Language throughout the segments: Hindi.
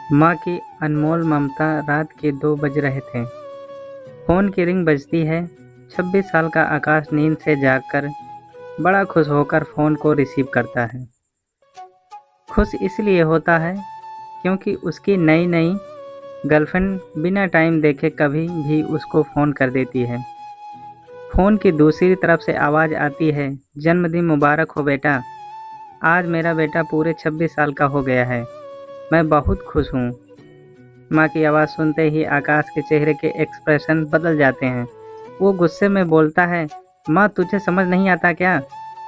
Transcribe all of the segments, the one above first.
माँ की अनमोल ममता। रात के 2 बज रहे थे। फ़ोन की रिंग बजती है। 26 साल का आकाश नींद से जागकर बड़ा खुश होकर फ़ोन को रिसीव करता है। खुश इसलिए होता है क्योंकि उसकी नई नई गर्लफ्रेंड बिना टाइम देखे कभी भी उसको फ़ोन कर देती है। फ़ोन की दूसरी तरफ से आवाज़ आती है, जन्मदिन मुबारक हो बेटा। आज मेरा बेटा पूरे 26 साल का हो गया है। मैं बहुत खुश हूँ। माँ की आवाज़ सुनते ही आकाश के चेहरे के एक्सप्रेशन बदल जाते हैं। वो गुस्से में बोलता है, माँ तुझे समझ नहीं आता क्या?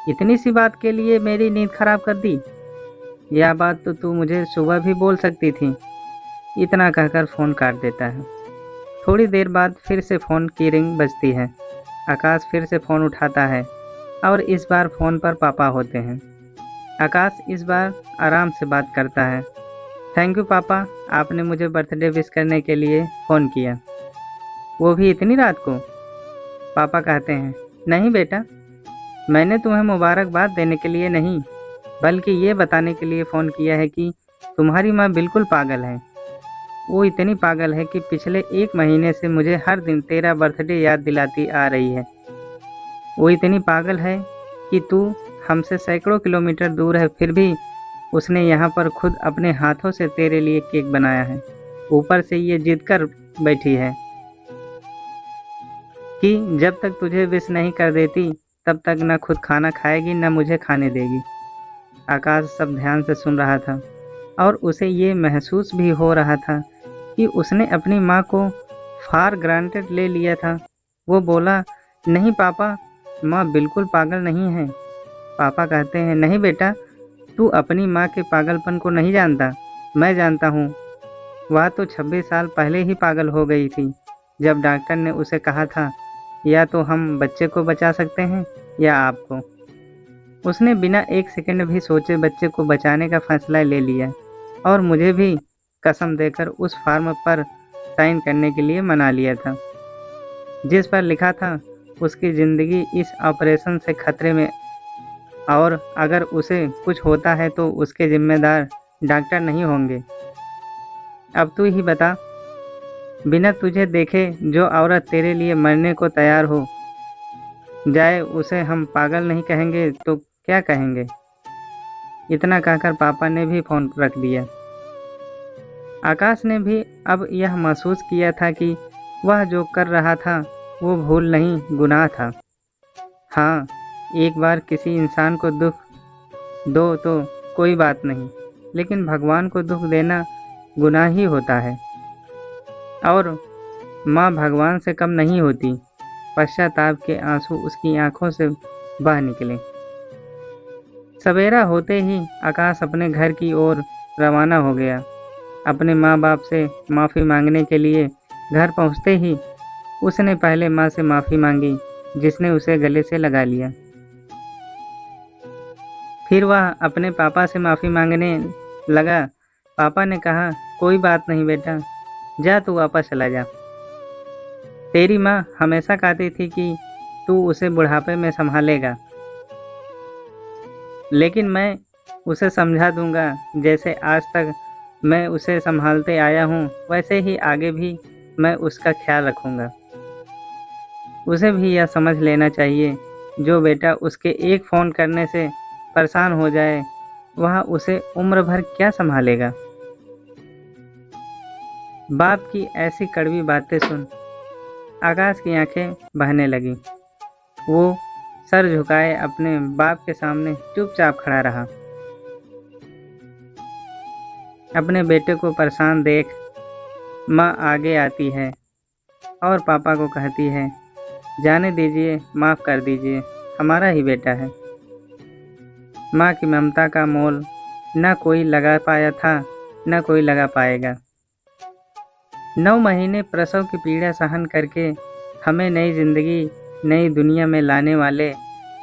इतनी सी बात के लिए मेरी नींद खराब कर दी। यह बात तो तू मुझे सुबह भी बोल सकती थी। इतना कहकर फ़ोन काट देता है। थोड़ी देर बाद फिर से फ़ोन की रिंग बजती है। आकाश फिर से फ़ोन उठाता है और इस बार फ़ोन पर पापा होते हैं। आकाश इस बार आराम से बात करता है। थैंक यू पापा, आपने मुझे बर्थडे विश करने के लिए फ़ोन किया, वो भी इतनी रात को। पापा कहते हैं, नहीं बेटा, मैंने तुम्हें मुबारकबाद देने के लिए नहीं, बल्कि ये बताने के लिए फ़ोन किया है कि तुम्हारी माँ बिल्कुल पागल है। वो इतनी पागल है कि पिछले 1 महीने से मुझे हर दिन तेरा बर्थडे याद दिलाती आ रही है। वो इतनी पागल है कि तू हमसे सैकड़ों किलोमीटर दूर है, फिर भी उसने यहाँ पर खुद अपने हाथों से तेरे लिए केक बनाया है। ऊपर से ये जिद कर बैठी है कि जब तक तुझे विश नहीं कर देती तब तक न खुद खाना खाएगी न मुझे खाने देगी। आकाश सब ध्यान से सुन रहा था और उसे ये महसूस भी हो रहा था कि उसने अपनी माँ को फॉर ग्रांटेड ले लिया था। वो बोला, नहीं पापा, माँ बिल्कुल पागल नहीं है। पापा कहते हैं, नहीं बेटा, तू अपनी माँ के पागलपन को नहीं जानता। मैं जानता हूँ। वह तो 26 साल पहले ही पागल हो गई थी, जब डॉक्टर ने उसे कहा था या तो हम बच्चे को बचा सकते हैं या आपको। उसने बिना 1 सेकंड भी सोचे बच्चे को बचाने का फैसला ले लिया और मुझे भी कसम देकर उस फॉर्म पर साइन करने के लिए मना लिया था, जिस पर लिखा था उसकी ज़िंदगी इस ऑपरेशन से खतरे में, और अगर उसे कुछ होता है तो उसके जिम्मेदार डॉक्टर नहीं होंगे। अब तू ही बता, बिना तुझे देखे जो औरत तेरे लिए मरने को तैयार हो जाए, उसे हम पागल नहीं कहेंगे तो क्या कहेंगे? इतना कहकर पापा ने भी फ़ोन रख दिया। आकाश ने भी अब यह महसूस किया था कि वह जो कर रहा था वो भूल नहीं, गुनाह था। हाँ, एक बार किसी इंसान को दुख दो तो कोई बात नहीं, लेकिन भगवान को दुख देना गुनाह ही होता है। और माँ भगवान से कम नहीं होती। पश्चाताप के आंसू उसकी आंखों से बह निकले। सवेरा होते ही आकाश अपने घर की ओर रवाना हो गया। अपने माँ बाप से माफ़ी मांगने के लिए घर पहुँचते ही उसने पहले माँ से माफ़ी मांगी, जिसने उसे गले से लगा लिया। फिर वह अपने पापा से माफ़ी मांगने लगा। पापा ने कहा, कोई बात नहीं बेटा, जा तू वापस चला जा। तेरी माँ हमेशा कहती थी कि तू उसे बुढ़ापे में संभालेगा, लेकिन मैं उसे समझा दूंगा। जैसे आज तक मैं उसे संभालते आया हूँ, वैसे ही आगे भी मैं उसका ख्याल रखूँगा। उसे भी यह समझ लेना चाहिए, जो बेटा उसके एक फ़ोन करने से परेशान हो जाए, वह उसे उम्र भर क्या संभालेगा। बाप की ऐसी कड़वी बातें सुन आकाश की आंखें बहने लगीं। वो सर झुकाए अपने बाप के सामने चुपचाप खड़ा रहा। अपने बेटे को परेशान देख माँ आगे आती है और पापा को कहती है, जाने दीजिए, माफ़ कर दीजिए, हमारा ही बेटा है। माँ की ममता का मोल न कोई लगा पाया था, न कोई लगा पाएगा। 9 महीने प्रसव की पीड़ा सहन करके हमें नई ज़िंदगी, नई दुनिया में लाने वाले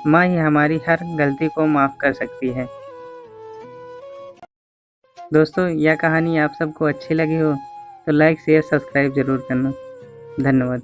माँ ही हमारी हर गलती को माफ़ कर सकती है। दोस्तों, यह कहानी आप सबको अच्छी लगी हो तो लाइक, शेयर, सब्सक्राइब ज़रूर करना। धन्यवाद।